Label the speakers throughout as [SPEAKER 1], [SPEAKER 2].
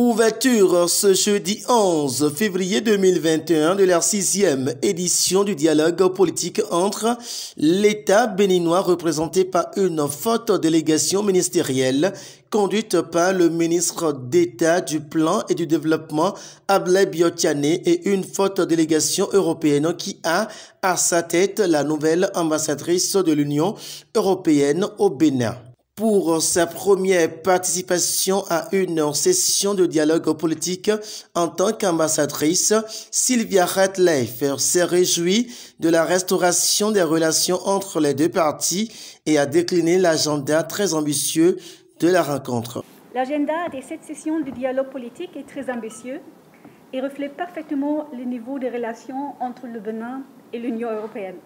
[SPEAKER 1] Ouverture ce jeudi 11 février 2021 de la 6e édition du dialogue politique entre l'État béninois représenté par une forte délégation ministérielle conduite par le ministre d'État du Plan et du Développement Ablai Biotiane et une forte délégation européenne qui a à sa tête la nouvelle ambassadrice de l'Union européenne au Bénin. Pour sa première participation à une session de dialogue politique en tant qu'ambassadrice, Sylvia Ratliff s'est réjouie de la restauration des relations entre les deux parties et a décliné l'agenda très ambitieux de la rencontre.
[SPEAKER 2] L'agenda de cette session de dialogue politique est très ambitieux et reflète parfaitement le niveau des relations entre le Bénin et l'Union européenne.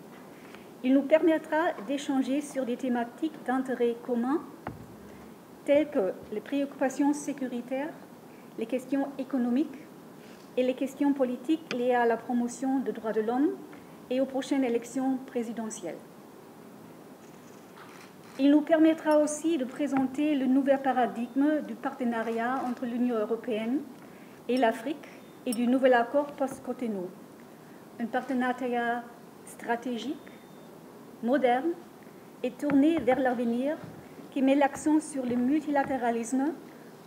[SPEAKER 2] Il nous permettra d'échanger sur des thématiques d'intérêt commun telles que les préoccupations sécuritaires, les questions économiques et les questions politiques liées à la promotion des droits de l'homme et aux prochaines élections présidentielles. Il nous permettra aussi de présenter le nouvel paradigme du partenariat entre l'Union européenne et l'Afrique et du nouvel accord post-Cotonou, un partenariat stratégique, moderne et tourné vers l'avenir qui met l'accent sur le multilatéralisme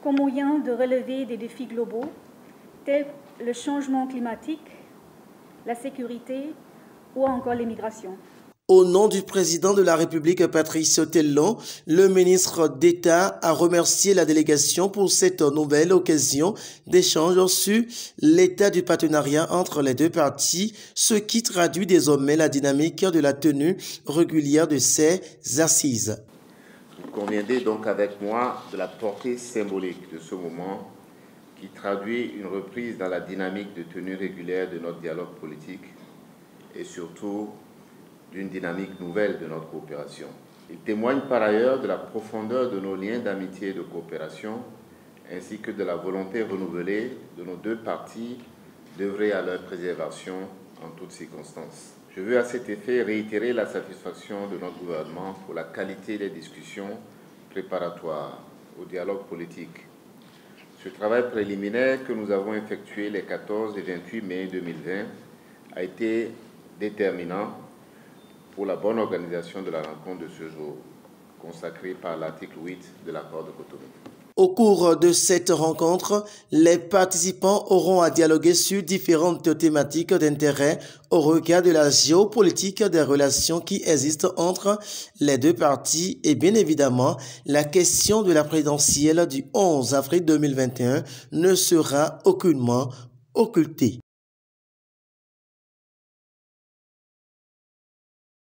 [SPEAKER 2] comme moyen de relever des défis globaux tels que le changement climatique, la sécurité ou encore l'immigration.
[SPEAKER 1] Au nom du président de la République, Patrice Talon, le ministre d'État a remercié la délégation pour cette nouvelle occasion d'échange sur l'état du partenariat entre les deux parties, ce qui traduit désormais la dynamique de la tenue régulière de ces assises.
[SPEAKER 3] Vous conviendrez donc avec moi de la portée symbolique de ce moment qui traduit une reprise dans la dynamique de tenue régulière de notre dialogue politique et surtout d'une dynamique nouvelle de notre coopération. Il témoigne par ailleurs de la profondeur de nos liens d'amitié et de coopération, ainsi que de la volonté renouvelée de nos deux parties d'œuvrer à leur préservation en toutes circonstances. Je veux à cet effet réitérer la satisfaction de notre gouvernement pour la qualité des discussions préparatoires au dialogue politique. Ce travail préliminaire que nous avons effectué les 14 et 28 mai 2020 a été déterminant pour la bonne organisation de la rencontre de ce jour, consacrée par l'article 8 de l'accord de Cotonou.
[SPEAKER 1] Au cours de cette rencontre, les participants auront à dialoguer sur différentes thématiques d'intérêt au regard de la géopolitique des relations qui existent entre les deux parties et bien évidemment, la question de la présidentielle du 11 avril 2021 ne sera aucunement occultée.